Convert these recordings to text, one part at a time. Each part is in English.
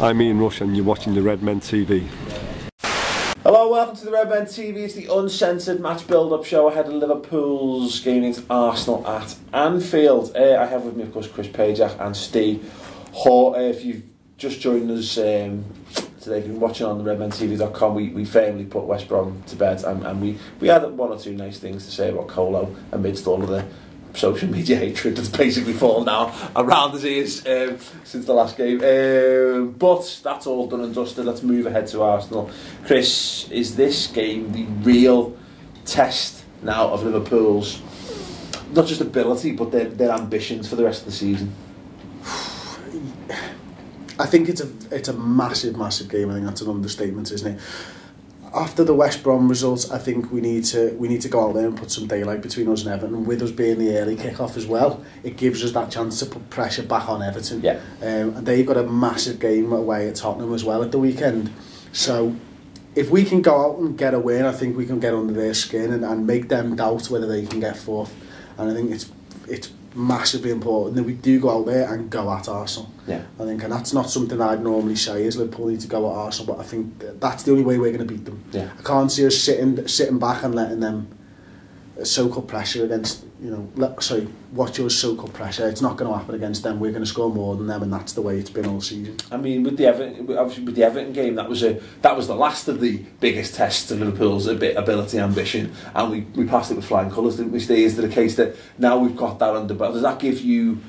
I'm Ian Rush and you're watching the Redmen TV. Hello, welcome to the Redmen TV. It's the Uncensored Match Build Up show ahead of Liverpool's game against Arsenal at Anfield. I have with me, of course, Chris Pajak and Steve Hall. If you've just joined us today, if you've been watching on the redmentv.com, we firmly put West Brom to bed, and we had one or two nice things to say about Colo amidst all of the social media hatred that's basically fallen down around his ears since the last game. But that's all done and dusted. Let's move ahead to Arsenal. Chris, is this game the real test now of Liverpool's, not just ability, but their ambitions for the rest of the season? I think it's a massive game. I think that's an understatement, isn't it? After the West Brom results, I think we need to go out there and put some daylight between us and Everton. And with us being the early kick-off as well, it gives us that chance to put pressure back on Everton. Yeah. And they've got a massive game away at Tottenham as well at the weekend. So if we can go out and get a win, I think we can get under their skin and make them doubt whether they can get fourth. And I think it's massively important that we do go out there and go at Arsenal. Yeah. I think, and that's not something I'd normally say is Liverpool need to go at Arsenal, but I think that's the only way we're going to beat them. Yeah. I can't see us sitting back and letting them so-called pressure against, watch your so-called pressure. It's not going to happen against them. We're going to score more than them, and that's the way it's been all season. I mean, with the Everton game, that was the last of the biggest tests of Liverpool's ability, ambition, and we passed it with flying colours, didn't we? Is there a case that now we've got that under belt? Does that give you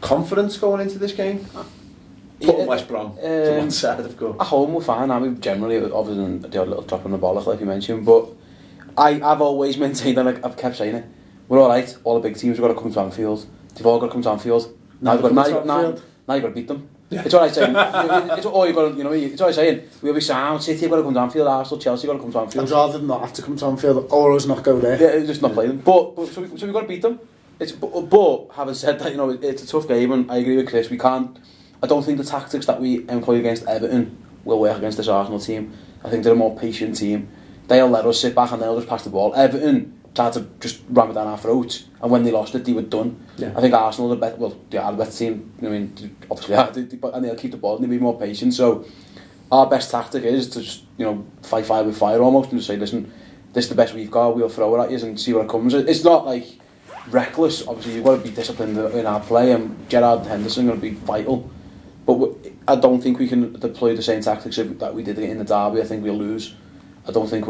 confidence going into this game? Putting West Brom to one side, of course. At home, we're fine. I mean, generally, other than the odd little drop on the bollock, like you mentioned, but I've always maintained, and I've kept saying it, we're alright, all the big teams have got to come to Anfield. They've all got to come to Anfield. Now you've got to beat them. Yeah. It's alright saying, it's all you've got to, it's alright saying, we'll be sound, City have got to come to Anfield, Arsenal, Chelsea have got to come to Anfield. I'd rather not have to come to Anfield or us not go there. Yeah, just not play them. But so we've got to beat them. But having said that, it's a tough game, and I agree with Chris, I don't think the tactics that we employ against Everton will work against this Arsenal team. I think they're a more patient team. They'll let us sit back and they'll just pass the ball. Everton tried to just ram it down our throats, and when they lost it, they were done. Yeah. I think Arsenal are they are the better team. I mean, obviously, and they'll keep the ball and they'll be more patient. So our best tactic is to just fight fire with fire almost, and just say, listen, this is the best we've got. We'll throw it at you and see what comes. It's not like reckless. Obviously, you've got to be disciplined in our play, and Gerrard Henderson going to be vital. But I don't think we can deploy the same tactics that we did in the derby. I think we'll lose. I don't think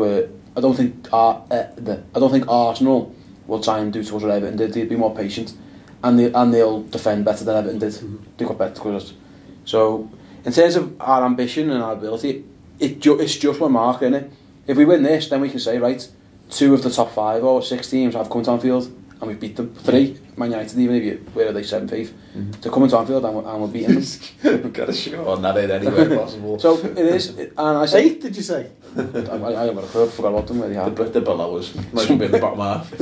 Arsenal will try and do to us what Everton did. They'll be more patient, and they'll defend better than Everton did. Mm-hmm. They've got better colours. So in terms of our ambition and our ability, it's just one mark, isn't it? If we win this, then we can say, right, 2 of the top 5 or 6 teams have come to Anfield and we've beat them. 3, Man United, even if where are they, 7th, 8th, to come into Anfield and we're beating them. We've got to show on that anywhere possible. So it is, and I say, 8th, did you say? I forgot about them. Where they are. The below us, might be in the bottom half.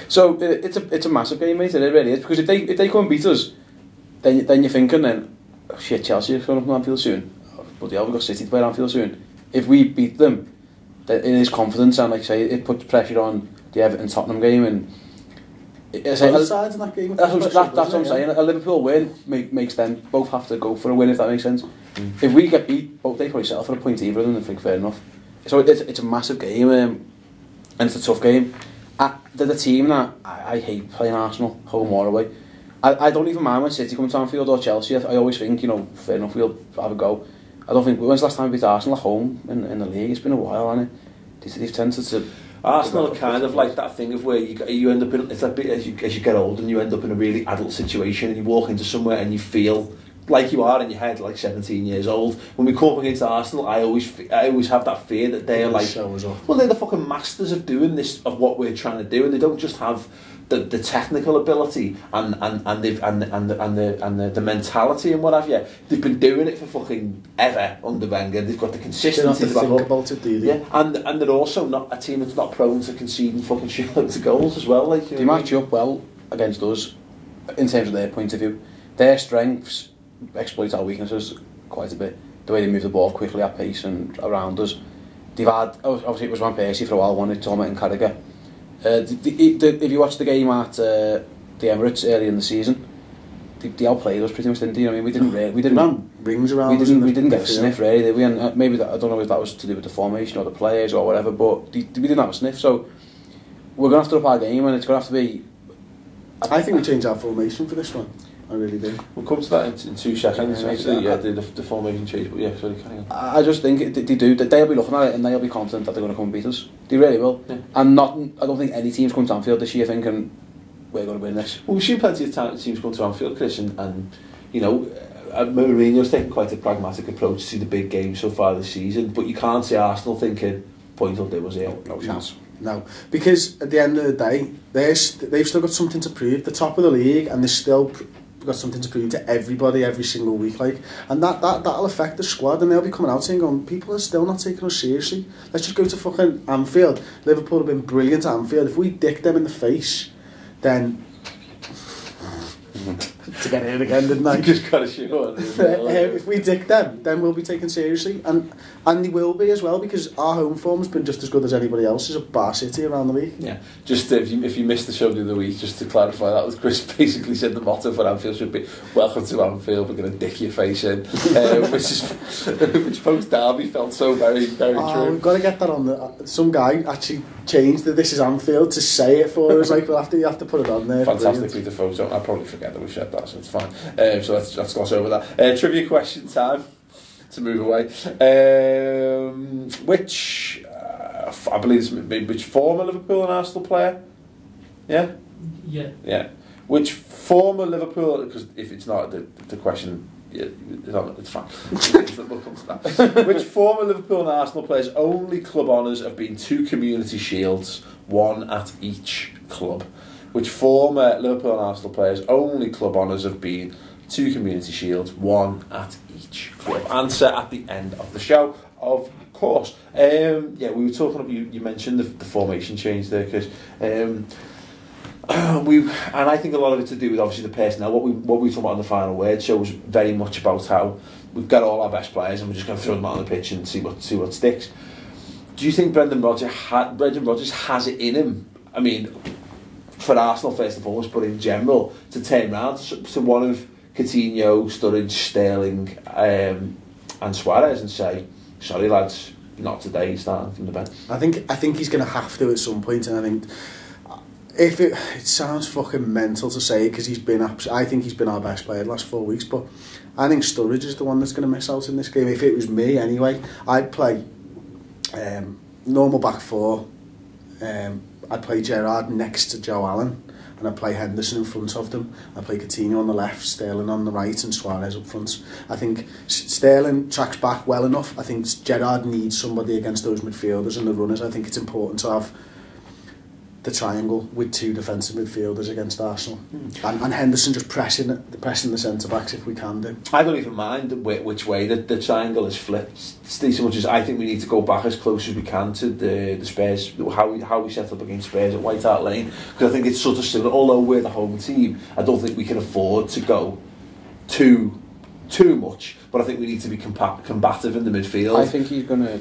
So it's a massive game, mate. It really is, because if they come and beat us, then you're thinking oh shit, Chelsea are going to come to Anfield soon. But we've got City to play at Anfield soon. If we beat them, then it is confidence, and like I say, it puts pressure on the Everton Tottenham game, and both sides in that game. That's what I'm saying. A Liverpool win makes them both have to go for a win, if that makes sense. If we get beat, they probably settle for a point either, and I think fair enough. So it's a massive game, and it's a tough game. They're the team that I hate playing Arsenal, home or away. I don't even mind when City come to Anfield or Chelsea. I always think, fair enough, we'll have a go. I don't think, when's the last time we beat Arsenal at home in the league? It's been a while, hasn't it? They've tended to... Arsenal are kind of like that thing of where you end up in, it's a bit as you get older and you end up in a really adult situation, and you walk into somewhere and you feel like you are in your head like 17 years old. When we come up against Arsenal, I always have that fear that they're like, well, they're the fucking masters of doing this, of what we're trying to do, and they don't just have the technical ability and the mentality and what have you. They've been doing it for fucking ever under Wenger. They've got the consistency. They don't have to think about it, do they? Yeah, and they're also not a team that's not prone to conceding fucking shitloads of goals as well. Like, they match up well against us in terms of their point of view. Their strengths exploit our weaknesses quite a bit. The way they move the ball quickly at pace and around us. They've had, obviously it was Van Persie for a while, wasn't it? Thomas and Carragher. If you watch the game at the Emirates early in the season, they outplayed us pretty much, didn't they? You know, I mean, we didn't rings around. We didn't get a sniff really, did we? And maybe I don't know if that was to do with the formation or the players or whatever, but we didn't have a sniff. So we're gonna have to up our game, and it's gonna have to be. I think we change our formation for this one. I really do. We'll come to that in 2 seconds. Actually, the formation change, but yeah, sorry, carry on. I just think they do. They'll be looking at it and they'll be confident that they're going to come and beat us. They really will. Yeah. And I don't think any team's come to Anfield this year thinking we're going to win this. Well, we've seen plenty of teams come to Anfield, Chris, and you know, Mourinho's taken quite a pragmatic approach to the big games so far this season. But you can't see Arsenal thinking point will do us here. No chance. No, because at the end of the day, they've still got something to prove. The top of the league, and they're still got something to prove to everybody every single week, like, and that'll affect the squad, and they'll be coming out saying, going, people are still not taking us seriously. Let's just go to fucking Anfield. Liverpool have been brilliant at Anfield. If we dick them in the face, then to get in again, didn't I? Just got to shoot on. If we dick them, then we'll be taken seriously, and they will be as well, because our home form has been just as good as anybody else's at Bar City around the league. Yeah, just if you missed the show the other week, just to clarify, that was Chris basically said the motto for Anfield should be "Welcome to Anfield, we're going to dick your face in," which post Derby felt so very true. We've got to get that on some guy actually changed the "This is Anfield" to say it for us. Like, you have to put it on there. Fantastically, the photo. I'll probably forget that we've said that, so it's fine. So let's gloss over that. Trivia question time to move away. I believe which former Liverpool and Arsenal player? Yeah. Yeah. Which former Liverpool? Because if it's not the question, yeah, it's fine. We'll come to that. Which former Liverpool and Arsenal players' only club honours have been 2 community shields, 1 at each club? Which former Liverpool and Arsenal players' only club honours have been 2 community shields, 1 at each club? Answer at the end of the show, of course. Yeah, we were talking about, you mentioned the formation change there, Chris. And I think a lot of it to do with obviously the personnel. What we talked about in the final word show was very much about how we've got all our best players and we're just going to throw them out on the pitch and see what sticks. Do you think Brendan Rodgers has it in him? I mean, for Arsenal first and foremost, but in general, to turn round to one of Coutinho, Sturridge, Sterling, and Suarez and say, "Sorry lads, not today. He's starting from the bench." I think he's going to have to at some point, and I think if it sounds fucking mental to say, because I think he's been our best player the last 4 weeks, but I think Sturridge is the one that's going to miss out in this game. If it was me anyway, I'd play normal back 4. I'd play Gerrard next to Joe Allen, and I'd play Henderson in front of them. I'd play Coutinho on the left, Sterling on the right, and Suarez up front. I think Sterling tracks back well enough. I think Gerrard needs somebody against those midfielders and the runners. I think it's important to have the triangle with 2 defensive midfielders against Arsenal, and Henderson just pressing the centre backs if we can do. I don't even mind which way the triangle is flipped, so much as I think we need to go back as close as we can to the Spurs, how we set up against Spurs at White Hart Lane, because I think it's sort of similar. Although we're the home team, I don't think we can afford to go too much, but I think we need to be combative in the midfield. I think he's going to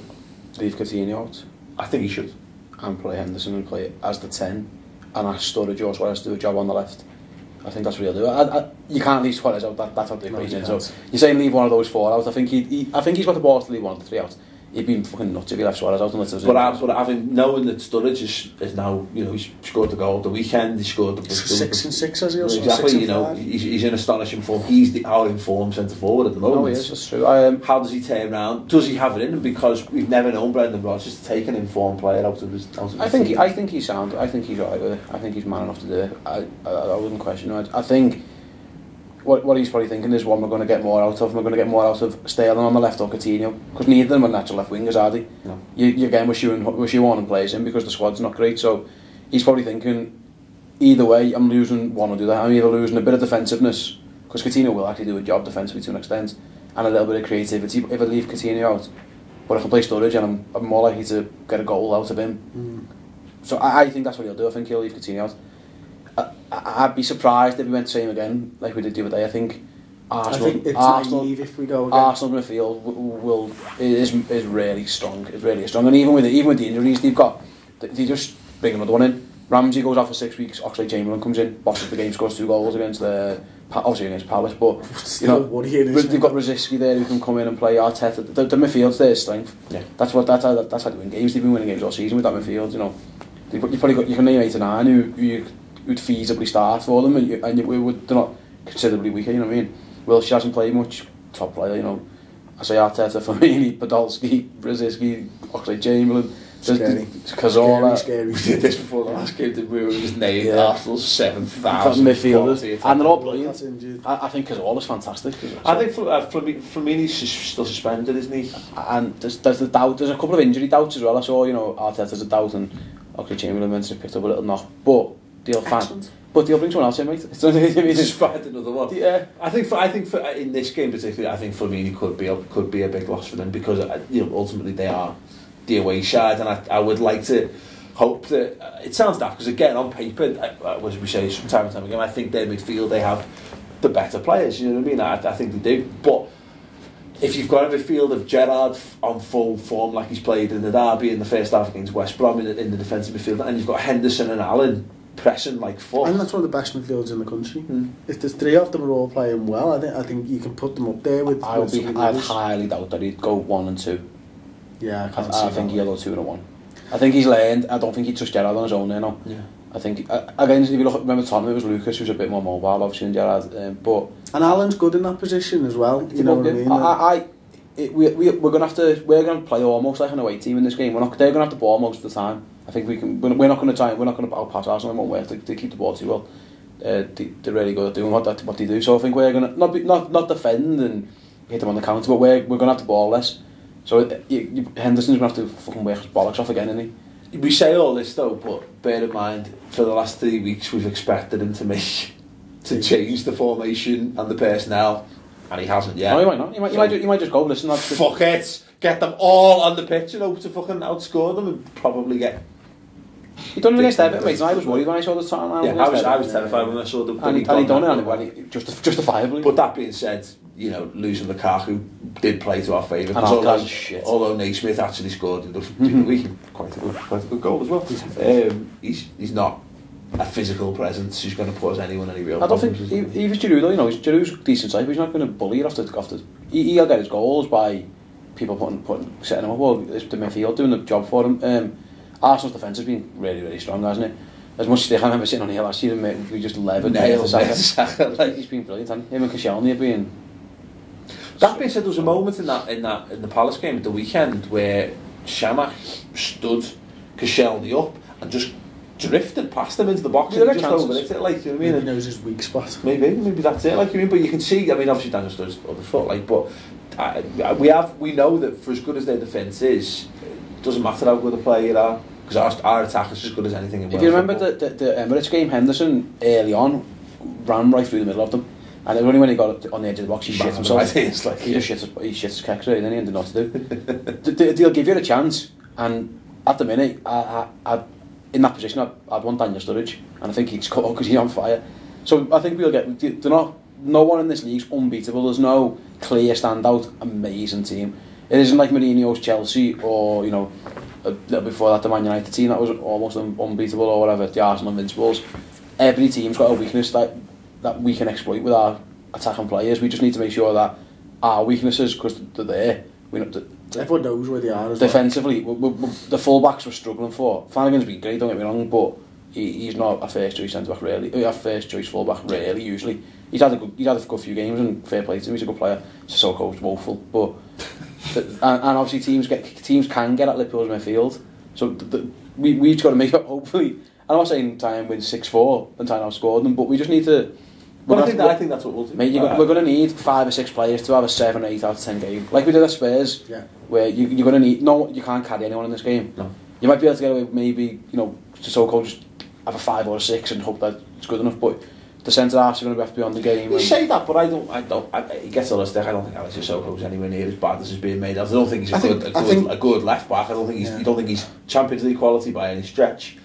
leave Coutinho out. I think he should. And play Henderson and play as the 10 and ask Sturridge or Suarez to do a job on the left. I think that's what he'll do. You can't leave Suarez out, that's how the equation is. So you're saying leave one of those 4 out. I think he's got the balls to leave one of the 3 out. He'd be fucking nuts if he left Suarez out unless it was. But knowing that Sturridge is now, you know, he's scored the goal the weekend, he scored the 6 and 6 as he also. Exactly, you know, he's in astonishing form. He's our informed centre forward at the moment. Oh, he is, that's true. How does he turn around? Does he have it in him? Because we've never known Brendan Rodgers to take an informed player out of his. I think he's sound. I think he's right with it. I think he's man enough to do it. I wouldn't question it. I think what he's probably thinking is one we're going to get more out of. We're going to get more out of Sterling on the left or Coutinho, because neither of them are natural left wingers, are they? No. You again, we're shoehorning players in because the squad's not great. So he's probably thinking, either way, I'm losing one or the other. I'm either losing a bit of defensiveness, because Coutinho will actually do a job defensively to an extent, and a little bit of creativity if I leave Coutinho out. But I can play Sturridge, and I'm more likely to get a goal out of him. So I think that's what he'll do. I think he'll leave Coutinho out. I'd be surprised if we went the same again, like we did the other day. I think Arsenal, if we go again. Arsenal midfield is really strong. It's really strong, and even with the injuries they've got, they just bring another one in. Ramsey goes off for 6 weeks. Oxlade-Chamberlain comes in, bosses the game, scores 2 goals against obviously against Palace, but you Still know, worrying, they've got Rosicky there who can come in and play. Arteta, the midfield's their strength. Yeah. That's how they win games. They've been winning games all season with that midfield. You know, you probably got, you can name 8 or 9 who'd feasibly start for them, and they're not considerably weaker. You know what I mean? Wilshere hasn't played much. Top player, you know. I say Arteta, Firmini, Podolski, Rosicky, Oxlade-Chamberlain. Cazorla. Scary. We did this before the last game, didn't we? We just named Arsenal's 7,000 midfielders, and they're all brilliant. Injured. I think Cazorla's fantastic. I think Firmini's still suspended, isn't he? And there's the doubt. There's a couple of injury doubts as well. I saw, you know, Arteta's a doubt, and Oxlade-Chamberlain meant to have picked up a little knock, but they'll bring someone else in, mate. Just find another one. Yeah. I think for in this game particularly, I think Firmini could be a big loss for them because you know, ultimately they are the away side, and I would like to hope that it sounds daft because again on paper, as we say from time to time again, I think their midfield, they have the better players. You know what I mean? I think they do, but if you've got a midfield of Gerrard on full form like he's played in the derby in the first half against West Brom in the defensive midfield, and you've got Henderson and Allen pressing like fuck. And that's one of the best midfielders in the country. If there's 3 of them are all playing well, I think you can put them up there with. I'd highly doubt that he'd go 1 and 2. Yeah, I think he'll go 2 and 1. I think he's learned. I don't think he'd trust Gerrard on his own there now. Yeah. I think again, if you remember Tottenham, it was Lucas who's a bit more mobile, obviously, than Gerrard. But and Alan's good in that position as well. You know what I mean? We're gonna play almost like an away team in this game. They're gonna have the ball most of the time. I think we can. We're not going to outpass Arsenal in one way. They keep the ball too well. They're really good at doing what they do. So I think we're going to not defend and hit them on the counter, but we're going to have the ball less. So Henderson's going to have to fucking work his bollocks off again, isn't he? We say all this though, but bear in mind, for the last 3 weeks we've expected him to change the formation and the personnel, and he hasn't yet. No, he might not. He might just go, listen, fuck it, get them all on the pitch, you know, to fucking outscore them and probably get. He done it against Everton, mate, and I was worried when I saw the time. Yeah, I was terrified when I saw them. And he done it anyway, justifiably. But that being said, you know, losing Lukaku did play to our favour. Although Naismith actually scored in the week, quite a good goal as well. He's not a physical presence who's going to pause anyone any real. I don't think even Giroud, though, you know, Giroud's decent type. He's not going to bully it off the. He'll get his goals by people setting him up. Well, it's the midfield doing the job for him. Arsenal's defence has been really, really strong, hasn't it? As much as I remember sitting on here last year and we just levered Saka. Like, he's been brilliant, hasn't he? Him and Koscielny have been. That being said, there was a moment in the Palace game at the weekend where Shamak stood Koscielny up and just drifted past him into the box and just over it, like, you know what I mean? He knows his weak spot. Maybe that's it, like, you mean? But you can see, I mean, obviously Daniel Sturridge's other foot, like, but we know that for as good as their defence is, it doesn't matter how good a player you are, because our attack is as good as anything in Wales. If you remember the Emirates game, Henderson early on ran right through the middle of them, and it was only when he got on the edge of the box he shit himself. He shit his kecks really, and he didn't know what to do. They'll give you a chance, and at the minute, I in that position, I'd want Daniel Sturridge, and I think he'd score because he's on fire. So I think we'll get. No one in this league's unbeatable. There's no clear standout, amazing team. It isn't like Mourinho's Chelsea or, you know, a little before that the Man United team that was almost unbeatable or whatever, the Arsenal Invincibles. Every team's got a weakness that we can exploit with our attacking players. We just need to make sure that our weaknesses, because they're there, everyone knows where they are as defensively. The full-backs we're struggling for. Flanagan's been great, don't get me wrong, but he's not a first choice centre back really. A first choice full back really. Usually he's had a good few games and fair play to him. He's a good player. Sissoko's woeful, but and obviously teams can get at Liverpool's midfield. So we've got to make up. Hopefully, I'm not saying try and win 6-4 and try and outscore them, but we just need to. Well, I think that's what we'll do. Mate, we're going to need 5 or 6 players to have a 7 or 8 out of 10 game, like we did at Spurs. Yeah. Where you're going to need. No, you can't carry anyone in this game. No. You might be able to get away with maybe, you know, Sissoko just have a 5 or a 6 and hope that it's good enough. But the centre halves are going to have to be on the game. You say that, but I don't. He gets all the stick. I don't think Alex Sissoko's anywhere near as bad as is being made. I don't think he's a good left back. I don't think he's Champions League quality by any stretch.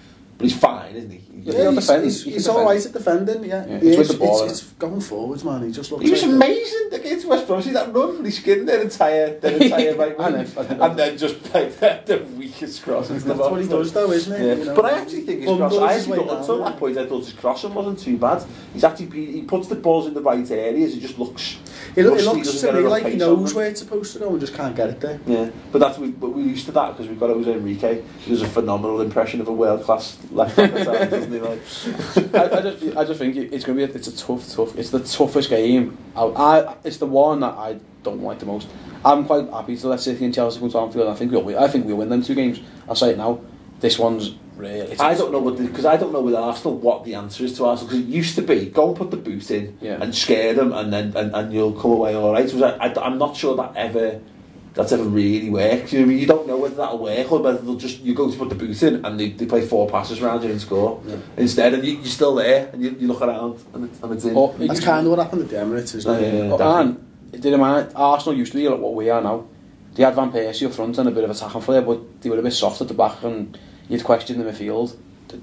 but he's fine, isn't he? He's all right at defending, yeah. It's going forwards, man. He just looks. He was amazing against West Brom. See that run when he skinned their entire right wing, and then just played the weakest cross. That's what he does, though, isn't it? Yeah. You know? But I actually think his cross. Until that point, I thought his crossing wasn't too bad. He puts the balls in the right areas. It just looks. It looks to me like he knows where it's supposed to go and just can't get it there. Yeah, but we're used to that because we've got Jose Enrique. He does a phenomenal impression of a world class left back at times, doesn't he? Like, I just think it's going to be it's the toughest game. It's the one that I don't like the most. I'm quite happy to let City and Chelsea come to Anfield. I think we'll win them 2 games. I'll say it now. This one's really. I don't know because I don't know with Arsenal what the answer is to Arsenal. Because it used to be go and put the boot in and scare them, and then and you'll come away all right. So I'm not sure that's ever really worked. You don't know whether that'll work or whether you go to put the boot in and they play 4 passes around you and score instead, and you're still there and you look around and it's in. That's kind of what happened at the Emirates, isn't it? And it didn't matter. Arsenal used to be like what we are now. They had Van Persie up front and a bit of attacking flair, but they were a bit soft at the back, and you'd question the midfield.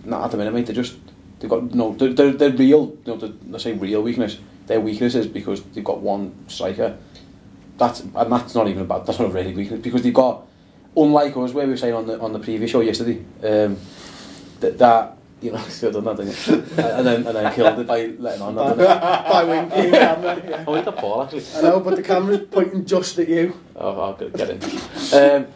Not at the minute, mate. They've got no. They're real. Let's say real weakness. Their weakness is because they've got one striker. That's not even bad. That's not a really weakness because they've got, unlike us, where we were saying on the previous show yesterday, that you know, still done that, didn't you? and then killed it by letting on that. By winking camera. Yeah. I went to Paul actually. I know, but the camera's pointing just at you. Oh, I'll get in.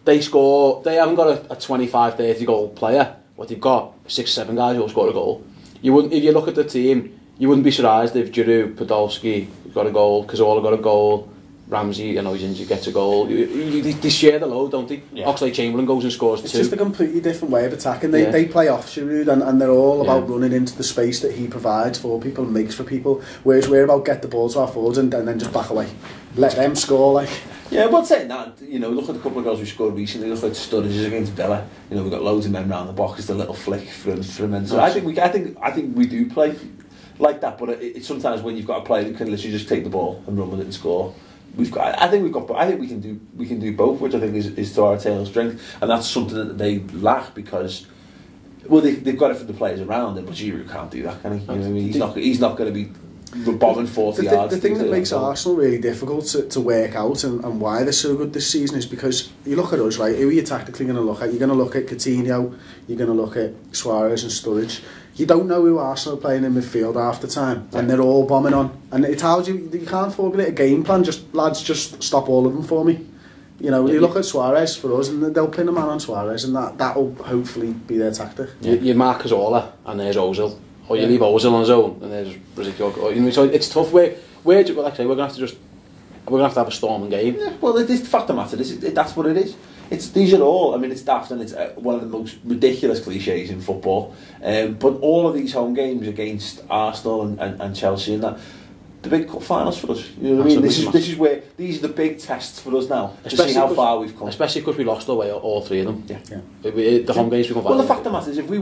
They score. They haven't got a 25-30 goal player. What they've got 6-7 guys who'll score a goal. You wouldn't, if you look at the team, you wouldn't be surprised if Giroud, Podolski got a goal, Cazorla got a goal, Ramsey, I know he's injured, gets a goal. They share the load, don't they? Yeah. Oxlade-Chamberlain goes and scores 2. It's just a completely different way of attacking. They play off Giroud and they're all about running into the space that he provides for people and makes for people, whereas we're about get the ball to our forwards and then just back away. Let them score, like. Yeah, but saying that, look at a couple of goals we scored recently. Look at Sturridge against Villa. We've got loads of men round the box. It's a little flick from him. So I think we do play like that. But it's sometimes when you've got a player who can literally just take the ball and run with it and score. I think we can do both, which I think is to our tail strength, and that's something that they lack because they've got it for the players around them, but Giroud can't do that, can he? You know what I mean? He's not going to be bombing 40 yards. The thing that makes Arsenal really difficult to work out and why they're so good this season is because you look at us, right? Who are you tactically going to look at? You're going to look at Coutinho, you're going to look at Suarez and Sturridge. You don't know who Arsenal are playing in midfield half the time, and they're all bombing on. And it tells you can't formulate a game plan. Just stop all of them for me. You look at Suarez for us, and they'll pin a man on Suarez, and that'll hopefully be their tactic. You mark Cazorla, and there's Ozil. Or you leave Ozil on his own, and there's Riziki. So it's tough. We're going to have a storming game. Yeah, well, it is the fact of the matter. That's what it is. These are all. I mean, it's daft and it's one of the most ridiculous cliches in football. But all of these home games against Arsenal and Chelsea and that. The big cup finals for us. You know what I mean? This is where these are the big tests for us now to see how far we've come. Especially because we lost away all 3 of them. Yeah. The home games we come. Well, the fact of the matter is, if we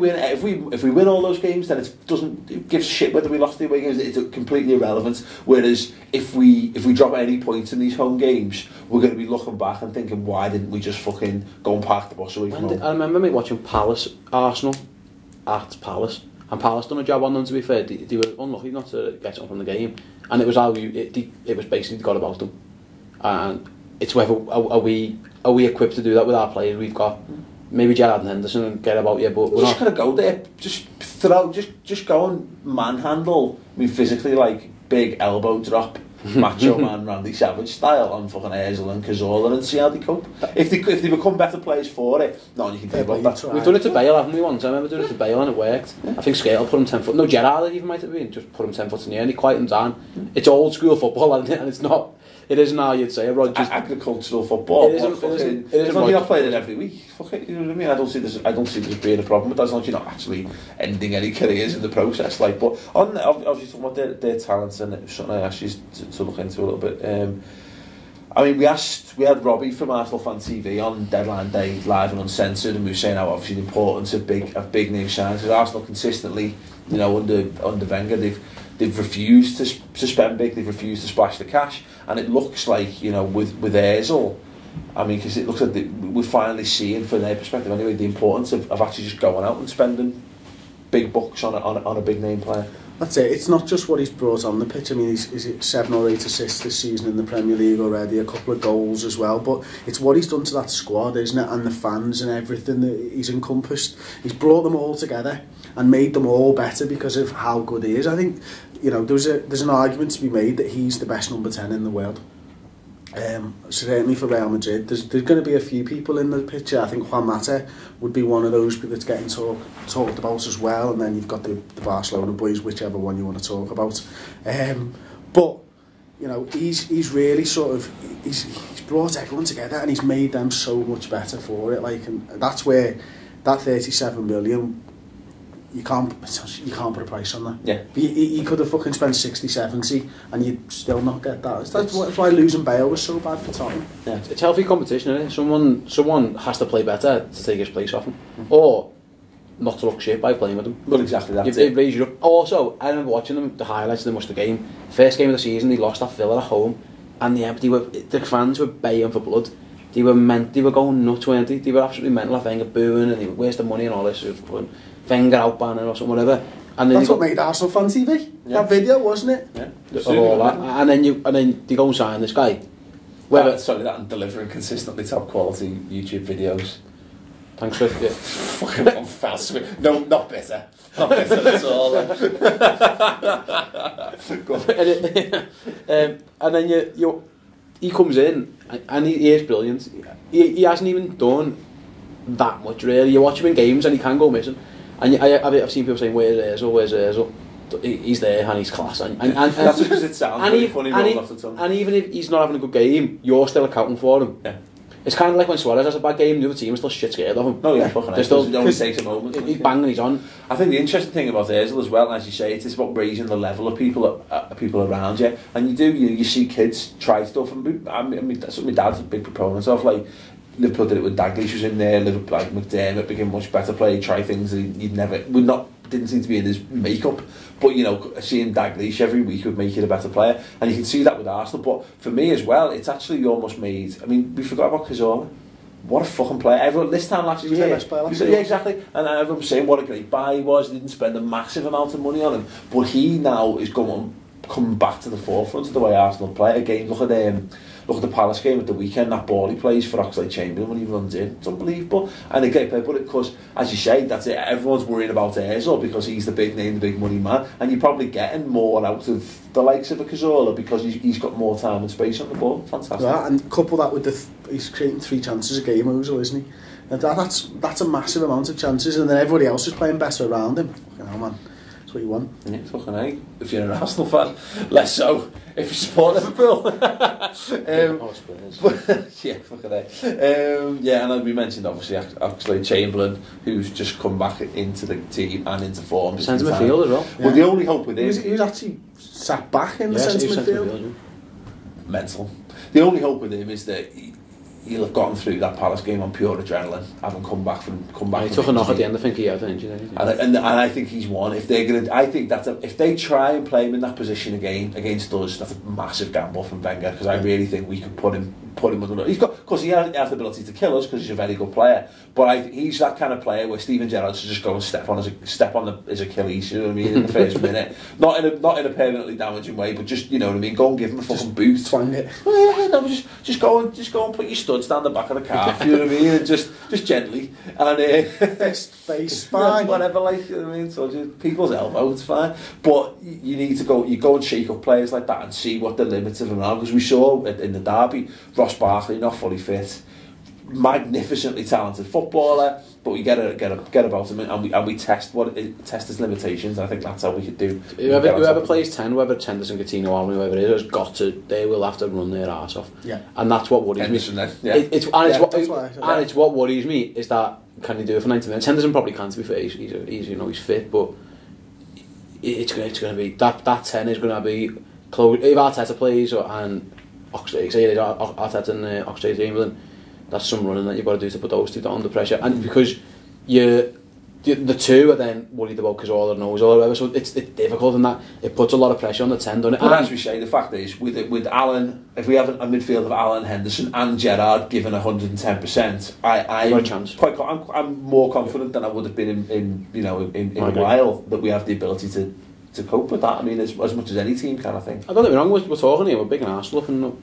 win all those games, then it gives a shit whether we lost the away games. It's completely irrelevant. Whereas if we drop any points in these home games, we're going to be looking back and thinking, why didn't we just fucking go and park the bus away from home? I remember me watching Arsenal at Palace. And Palace done a job on them, to be fair. They were unlucky not to get up from the game, and it was how it was basically got about them. And it's whether are we equipped to do that with our players we've got. Maybe Gerrard and Henderson and get about you, but we're just gonna go there, just go and manhandle. I mean, physically, like big elbow drop, Macho Man Randy Savage style on fucking Ozil and Cazorla and see how they cope. If they become better players for it, no, you can do about that. We've done it to Bale, haven't we, once? I remember doing it to Bale and it worked. Yeah. I think Scale put him 10 foot. No, Gerrard even might have been. Just put him 10 foot in the air and he quieted him down. It's old school football, and it's not. It isn't how you'd say it, Rodgers. Agricultural football. It isn't. As long as you're not playing it every week, fuck it. You know what I mean? I don't see this being a problem. But as long as you're not actually ending any careers in the process, like. But on obviously talking about their talents, and it's something I asked you to look into a little bit. I mean, we had Robbie from Arsenal Fan TV on deadline day live and uncensored, and we were saying how obviously the importance of big name signings. Because Arsenal consistently, under Wenger, they've refused to spend big. They've refused to splash the cash, and it looks like with Ozil, I mean, because it looks like we're finally seeing, from their perspective anyway, the importance of actually just going out and spending big bucks on a big name player. That's it. It's not just what he's brought on the pitch. I mean, is it 7 or 8 assists this season in the Premier League already, a couple of goals as well, but it's what he's done to that squad, isn't it, and the fans and everything that he's encompassed. He's brought them all together and made them all better because of how good he is. I think, you know, there's an argument to be made that he's the best number 10 in the world. Certainly for Real Madrid. There's going to be a few people in the picture. I think Juan Mata would be one of those people that's getting talked about as well, and then you've got the Barcelona boys, whichever one you want to talk about. But you know, he's really sort of he's brought everyone together and he's made them so much better for it. Like, and that's where that 37 million. You can't put a price on that. Yeah. You could have fucking spent 60, 70 and you'd still not get that. That's why losing Bale was so bad for Tottenham. Yeah, it's healthy competition, isn't it? Someone has to play better to take his place off him. Or not to look shit by playing with him. Well, exactly, that's it. Raise you up. Also, I remember watching them, the highlights of the Muster game. First game of the season, they lost at Villa at home, and the fans were baying for blood. They were going nuts, weren't they? They were absolutely mental at Wenger, booing, and where's the money and all this. Wenger out banner or something, whatever. And then that's what made Arsenal fan TV. Yeah. That video, wasn't it? Yeah. All that. And then they go and sign this guy. That and delivering consistently top quality YouTube videos. Thanks for it. Yeah. Fucking on fast. No, not better. Not better at all. And then he comes in and he is brilliant. He hasn't even done that much really. You watch him in games and he can go missing. And I've seen people saying, where's Ozil? He's there and he's class. And that's because it sounds really funny rolling off the tongue. And even if he's not having a good game, you're still accounting for him. Yeah. It's kind of like when Suarez has a bad game, the other team is still shit scared of him. Oh yeah, fucking it only takes a moment. He's banging, he's on. I think the interesting thing about Ozil as well, as you say, it's about raising the level of people around you. And you see kids try stuff. And I mean, that's what my dad's a big proponent of. Like, Liverpool did it with Dalglish was in there. Liverpool, like McDermott became a much better player. Try things that didn't seem to be in his makeup. But you know, seeing Dalglish every week would make you a better player, and you can see that with Arsenal. But for me as well, it's actually almost made. I mean, we forgot about Cazorla. What a fucking player! Everyone this time last year, he was the best player last year. Yeah, exactly. And everyone was saying what a great buy he was. They didn't spend a massive amount of money on him, but he now is coming back to the forefront of the way Arsenal play. Again, look at the Palace game at the weekend, that ball he plays for Oxlade-Chamberlain when he runs in. It's unbelievable. And again, but because, as you say, that's it, everyone's worrying about Ozil because he's the big name, the big money man, and you're probably getting more out of the likes of a Cazorla because he's got more time and space on the ball. Fantastic. Yeah, and couple that with he's creating 3 chances a game, Ozil, isn't he? And that's a massive amount of chances, and then everybody else is playing better around him. Fucking hell, man. That's what you want. Yeah, fucking A. If you're an Arsenal fan, less so. If you support Liverpool. But, yeah, fucking A. Yeah, and we mentioned obviously Oxlade-Chamberlain, who's just come back into the team and into form. Centre midfield as well. Well, the only hope with him... He was actually sat back in the centre midfield. Mental. The only hope with him is that he'll have gotten through that Palace game on pure adrenaline, having come back. He took a knock at the end. I think he had an injury. And I think he's won. If they're gonna, I think if they try and play him in that position again against us, that's a massive gamble from Wenger because I really think we could put him under. He's got, because he has the ability to kill us because he's a very good player. But he's that kind of player where Steven Gerrard should just go and step on his Achilles. You know what I mean? In the first minute, not in a permanently damaging way, but just, you know what I mean. Go and give him a fucking boot. Twang it. Well, yeah, no, just go and put your studs down the back of the calf. You know what I mean? And just gently and fist, face, fine, whatever. Like, you know what I mean? So just people's elbow, it's fine. But you need to go. You go and shake up players like that and see what the limits of them are. Because we saw in the derby, Ross Barkley not fully fit. Magnificently talented footballer, but we get about him and we test his limitations. I think that's how we could do. Whoever plays 10, whether it's Henderson, Coutinho, or whoever it is, they will have to run their arse off. Yeah, and that's what worries Henderson, me. Then. Yeah. It's what worries me is that can he do it for 90 minutes? Henderson probably can. To be fair, he's fit, but it's going to be that 10 is going to be close. If Arteta plays and Arteta and Oxlade-Chamberlain. That's some running that you've got to do to put those two under pressure, and because you're the two are then worried about Cazorla knows or whatever, so it's difficult, and that it puts a lot of pressure on the 10, doesn't it? But as we say, the fact is, with Alan, if we have a midfield of Alan, Henderson and Gerrard given 110%, I'm more confident than I would have been in a while that we have the ability to cope with that. I mean, as much as any team can, I think. I don't get me wrong, we're talking here, we're big in Arsenal, and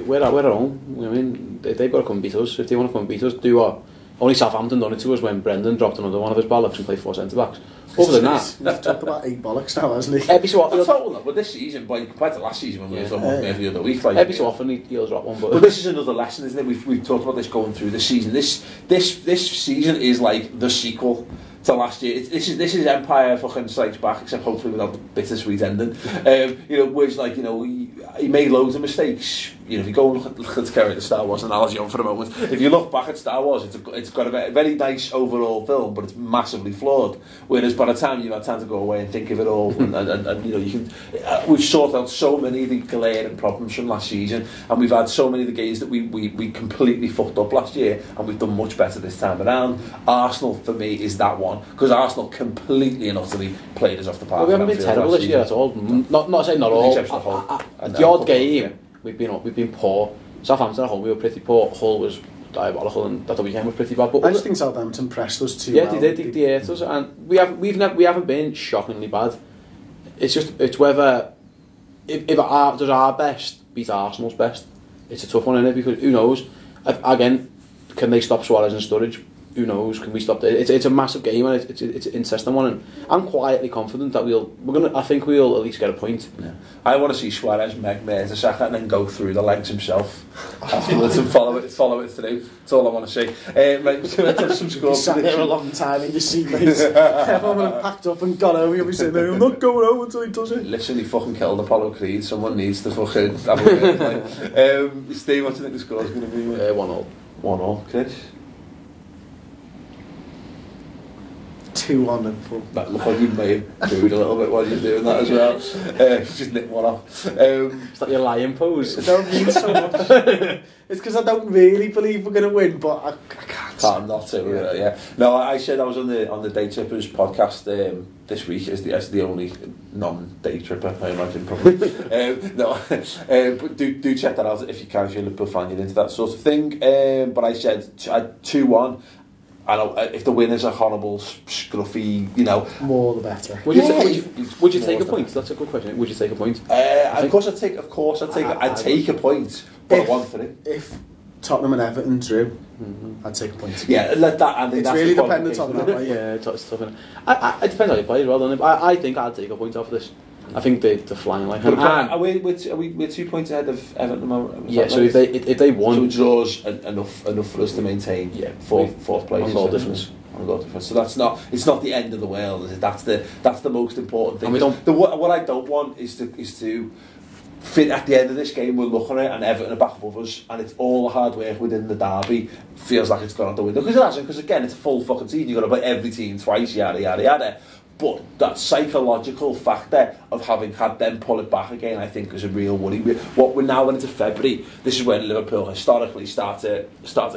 we're at home. I mean, they've got to come and beat us. If they want to come and beat us, do what? Only Southampton done it to us when Brendan dropped another one of his bollocks and played 4 centre-backs. Other than that... He's talked about 8 bollocks now, hasn't he? Every so often... But this season, compared to last season when we were talking about every other week... Every so often he'll drop one, but this is another lesson, isn't it? We've talked about this going through this season. This season is like the sequel to last year. This is Empire fucking Strikes Back, except hopefully without the bittersweet ending. Where it's like, he made loads of mistakes. If you go and look at the Star Wars analogy on for a moment, if you look back at Star Wars, it's got a very nice overall film, but it's massively flawed. Whereas by the time you've had time to go away and think of it all, and you can, we've sorted out so many of the glaring problems from last season, and we've had so many of the games that we completely fucked up last year, and we've done much better this time around. Arsenal, for me, is that one, because Arsenal completely and utterly played us off the park. Well, we haven't been terrible this year at all. Not saying not all. The odd game. We've been poor. Southampton at home we were pretty poor. Hull was diabolical, and that weekend was pretty bad. But I just think Southampton pressed us too. Yeah, well. they ate us, and we haven't been shockingly bad. It's whether if our best beat Arsenal's best. It's a tough one, isn't it? Because who knows? Again, can they stop Suarez and Sturridge? Who knows? Can we stop it? It's a massive game, and it's an interesting one. And I'm quietly confident that I think we'll at least get a point. Yeah. I want to see Suarez make Mertesacker and then go through the legs himself afterwards and follow it through. That's all I want to see. Let's have some scores. Sat there a long time in your seat, mate. Everyone would have packed up and gone home. You'll be sitting there. I'm not going home until he does it. Literally fucking killed Apollo Creed. Someone needs to fucking have a word. Steve, what do you think the score's going to be? 1-0. 1-0, Chris. 2-1 Liverpool. That looked like you may have booed a little bit while you're doing that as well. Just nick one off. Is that your lion pose? I don't mean so much. It's because I don't really believe we're going to win, but I can't. Can't not to, yeah. No, I said I was on the Day Trippers podcast this week as the only non-day tripper, I imagine, probably. But do check that out if you can, if you're a Liverpool fan, you're into that sort of thing. But I said 2-1. And if the winners are horrible, scruffy, more the better. Would you take a point? That's a good question. Would you take a point? Of course I'd take a point, but I want 3. If Tottenham and Everton drew, I'd take a point. Yeah, let that. I think it's that's really dependent on that. Right? Yeah, it's tough. It depends how you play as well, doesn't it? I think I'd take a point off this. I think they're flying like. Are we 2 points ahead of Everton at the moment? Yeah, so if they won, so it draws enough for us to maintain fourth place. On goal difference. So it's not the end of the world, is it? That's the most important thing. What I don't want is to fit at the end of this game. We're looking at it and Everton are back above us, and it's all the hard work within the derby feels like it's gone out the window, because it hasn't. Because again, it's a full fucking season. You've got to play every team twice, yada yada yada. But that psychological factor of having had them pull it back again, I think, is a real worry. We're now into February. This is when Liverpool historically start to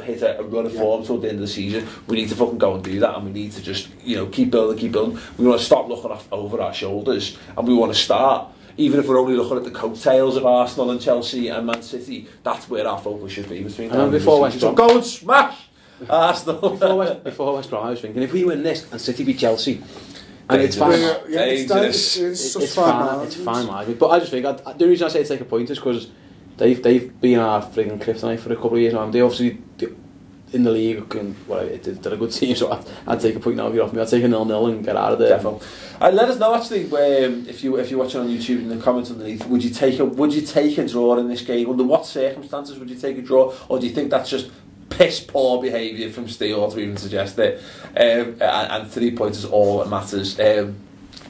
hit a run of form toward the end of the season. We need to fucking go and do that, and we need to just keep building. We want to stop looking over our shoulders, and we want to start. Even if we're only looking at the coattails of Arsenal and Chelsea and Man City, that's where our focus should be between now and before West Brom. So go and smash Arsenal. Before West Brom, I was thinking, if we win this and City beat Chelsea. And it's fine. It's fine. But I just think the reason I say take a point is because they've been our frigging kryptonite for a couple of years now. They obviously in the league they're a good team, so I'd take a point now if you're off me. I'd take a 0-0 and get out of there. Definitely. Let us know actually if you're watching on YouTube in the comments underneath. Would you take a draw in this game? Under what circumstances would you take a draw, or do you think that's just piss poor behaviour from Steele to even suggest it? And 3 points is all that matters.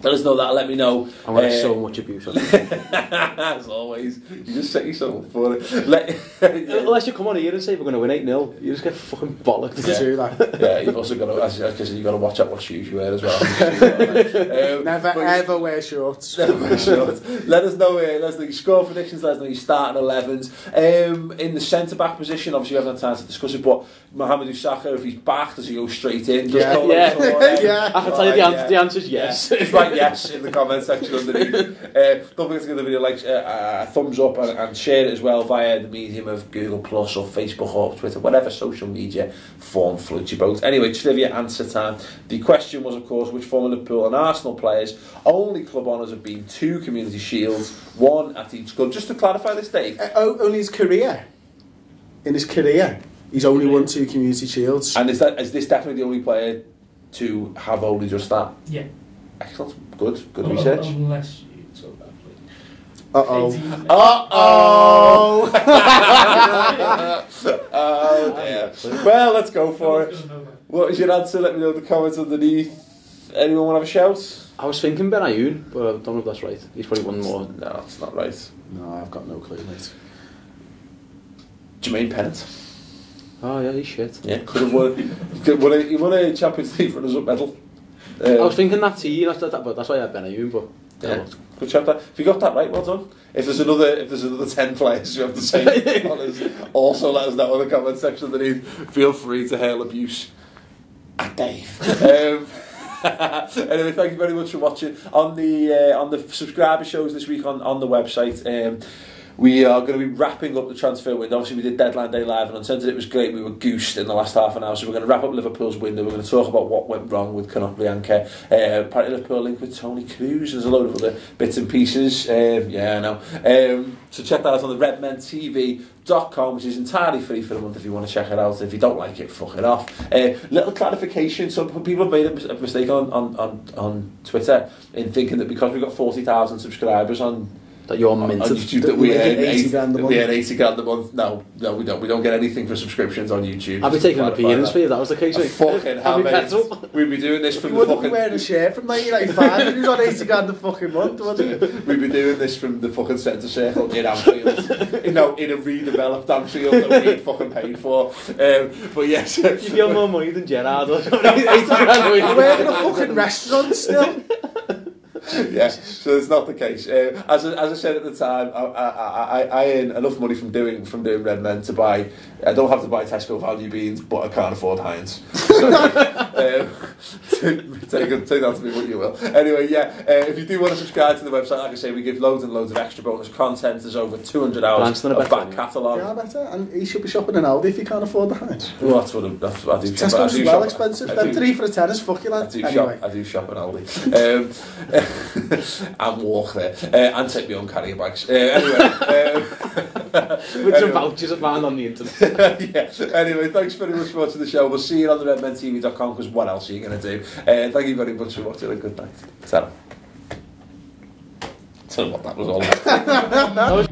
Let us know that. Let me know. I'm going to get so much abuse. As always, you just set yourself up for it. Unless you come on here and say we're going to win 8-0, you just get fucking bollocked. Do that. Yeah, you've also got to, you've got to watch out what shoes you wear as well. Never ever wear shorts. Never wear shorts. Let us know your score predictions. Let us know your starting 11s. In the centre back position, obviously we haven't had time to discuss it, but Mohamed Saka, if he's back, does he go straight in? Yeah. I can tell you the answer is yes. Just write yes in the comment section underneath. Don't forget to give the video a thumbs up and share it as well via the medium of Google Plus or Facebook or Twitter, whatever social media form floats your boat. Anyway, trivia answer time. The question was, of course, which former Liverpool and Arsenal players' only club honours have been 2 Community Shields, 1 at each club. Just to clarify this, Dave. Only his career. In his career, he's only won 2 Community Shields. And is this definitely the only player to have only just that? Yeah. Excellent. Good research. Unless you talk about Uh-oh. Oh dear. Well, let's go for it. What is your answer? Let me know in the comments underneath. Anyone want to have a shout? I was thinking Benayoun, but I don't know if that's right. He's probably one more. No, it's not right. No, I've got no clue, mate. Jermaine Pennant. Oh yeah, he's shit. Yeah, could have won. He won a Champions League runners-up medal. I was thinking that too, but that's why I had Benayoun, but yeah, good shout. If you got that right, well done. If there's another 10 players who have the same honours, also let us know in the comment section underneath. Feel free to hail abuse at Dave. Anyway, thank you very much for watching. On the subscriber shows this week on the website, we are going to be wrapping up the transfer window. Obviously, we did Deadline Day live and Uncensored. It was great. We were goosed in the last half an hour. So we're going to wrap up Liverpool's window. We're going to talk about what went wrong with Bianca. Apparently, Liverpool linked with Tony Cruz. There's a load of other bits and pieces. Yeah, I know. So check that out on the redmentv.com, which is entirely free for a month if you want to check it out. If you don't like it, fuck it off. Little clarification. Some people have made a mistake on Twitter in thinking that because we've got 40,000 subscribers on you're minted. On YouTube that we earn 80 grand a month. We earn 80 grand a month. No, we don't. We don't get anything for subscriptions on YouTube. I'd be taking an appearance for you if that was the case. Fucking hell, mate. We'd be doing this from the fucking... You wouldn't be wearing a shirt from 1995 if he was on 80 grand a fucking month, would he? We'd be doing this from the fucking centre circle in Anfield. In a redeveloped Anfield that we'd fucking paid for. But yes. You'd be on more money than Gerrard. 80 grand a week. You're working a fucking restaurant still. Yeah, so it's not the case. As I said at the time, I earn enough money from doing Redmen to buy. I don't have to buy Tesco value beans, but I can't afford Heinz. So, take that to be what you will. Anyway, yeah. If you do want to subscribe to the website, like I say, we give loads and loads of extra bonus content. There's over 200 hours of back catalogue. Yeah, better. And he should be shopping in Aldi if he can't afford the Heinz. Well, that's what I do. Tesco's is well expensive. Then 3 for a tennis, fuck you, lad. I do shop in Aldi. And walk there and take my own carrier bags. Anyway, with some vouchers I found on the internet. Yeah. Anyway, thanks very much for watching the show. We'll see you on the redmentv.com because what else are you going to do? Thank you very much for watching and good night. Ta-ra. Tell you what that was all about.